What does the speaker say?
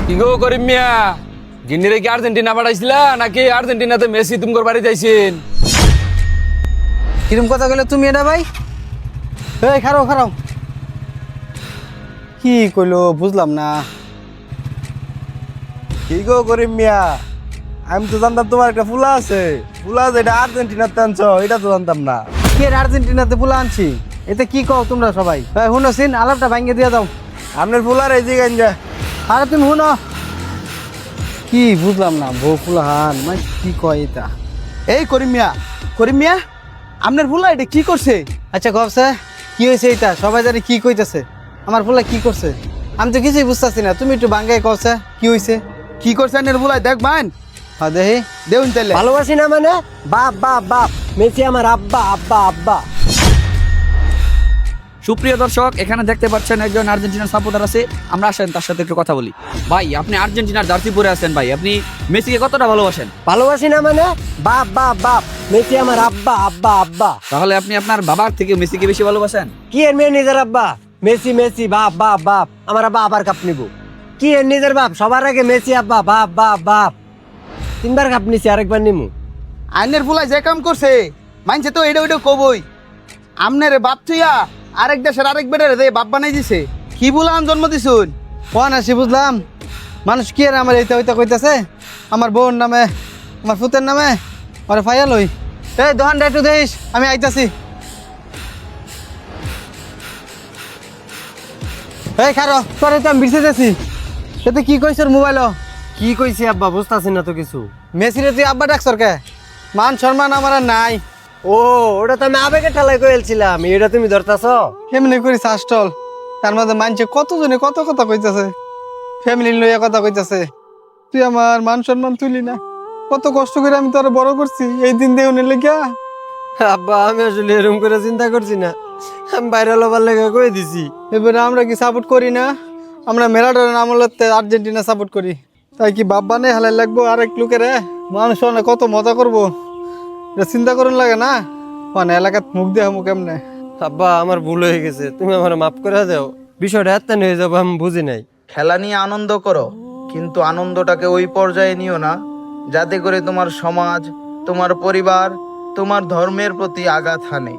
কি গো করিম মিয়া, গিন্নিরে কি আর্জেন্টিনা পাঠাইছিলা নাকি আর্জেন্টিনাতে মেসি তোমার বাড়ি যাইছেন? কিরম কথা কইলে তুমি এটা ভাই? এই খারাও খারাও, কি কইলো বুঝলাম না। কি গো করিম মিয়া, আমি তো জানতাম তোমার একটা ফুলা আছে, ফুলা আছে এটা আর্জেন্টিনার টানছ, এটা তো জানতাম না। কি এর আর্জেন্টিনাতে পোলা আনছি? এতে কি কও তোমরা সবাই? হুনো সিন আলাপটা ভাঙ্গে দিয়ে দাও। আপনার ফুলার এই জিগান যা। আরে তুমি হুনো, কি বুঝলাম না। বউ ফুলাহান মানে কি কয় এটা? এই করিম মিয়া, আপনার ফুলা এটা কি করছে? আচ্ছা কবছে কি হয়েছে এটা? সবাই জানি কি কইতাছে। আমার ফুলা কি করছে আমি তো কিছুই বুঝতেছি না। তুমি একটু বাঙ্গাই কবছে কি হয়েছে? কি করছে আপনার ফুলা দেখবেন? হ্যাঁ দেখি দেউন তাইলে। ভালোবাসি না মানে? বাপ বাপ বাপ, মেসি আমার আব্বা আব্বা আব্বা। সুপ্রিয় দর্শক, এখানে দেখতে পাচ্ছেন একজন আর্জেন্টিনার সাপোর্টার আছে। আমরা আসেন তার সাথে একটু কথা বলি। ভাই, আপনি আর্জেন্টিনার জার্সি পরে আছেন, ভাই আপনি মেসিকে কতটা ভালোবাসেন? ভালোবাসি না মানে? বাপ বাপ বাপ, মেসি আমার আব্বা আব্বা আব্বা। তাহলে আপনি আপনার বাবার থেকে মেসিকে বেশি ভালোবাসেন? কি এর মেয়ে নিজের আব্বা? মেসি মেসি বাপ বাপ বাপ, আমার আব্বা আবার কাপ নিব। কি এর নিজের বাপ? সবার আগে মেসি আব্বা বাপ বাপ বাপ। 3বার কাপ নিছি, আরেকবার নিমু। আইনের ফুলা যে কাম করছে মানছে তো এটা ওইটা কবই। আপনার বাপ থুইয়া আরেক দেশের আরেক বেটারে যে বাপ বানাই দিছে। কি বুলান জন্ম দিছুন? কোন আসি বুঝলাম। মানুষ কি আর আমার এইটা ওইটা কইতাছে? আমার বোন নামে, আমার ফুতের নামে আমার ফাইয়াল হই। এই দোকানটা একটু দেখিস, আমি আইতাছি। এই খারো, তোরে তো আমি বিরছে যাচ্ছি। এতে কি কইছ মোবাইল? কি কইছি আব্বা? বুঝতাছি না তো কিছু। মেসিরে তুই আব্বা ডাকছর কে? মান সম্মান আমার আর নাই। ও, ওটা তো আমি আবেগে ঠেলাই কইছিলাম, এটা তুমি ধরতাছ? এমনি করি শাসটল, তার মধ্যে মানছে কতজনে কত কথা কইতাছে, ফ্যামিলি লইয়া কথা কইতাছে। তুই আমার মান সম্মান তুলি না। কত কষ্ট করে আমি তোর বড় করছি, এই দিন দেউনের লেগিয়া। আব্বা আমি আসলে এরকম করে চিন্তা করছি না, আমি বাইরে লোবার লেগে কয়ে দিছি। এবারে আমরা কি সাপোর্ট করি না? আমরা মেরাডোনার আমলতে আর্জেন্টিনা সাপোর্ট করি, তাই কি বাপ বানে হালাই লাগবো আরেক লোকের? মানুষ অনেক কত মজা করবো, এটা চিন্তা করুন লাগে না? মানে এলাকাত মুখ দেওয়া মুখ এমনে। আব্বা আমার ভুল হয়ে গেছে, তুমি আমার মাফ করে দাও। বিষয়টা এত হয়ে যাবো আমি বুঝি নাই। খেলা নিয়ে আনন্দ করো, কিন্তু আনন্দটাকে ওই পর্যায়ে নিও না যাতে করে তোমার সমাজ, তোমার পরিবার, তোমার ধর্মের প্রতি আঘাত হানে।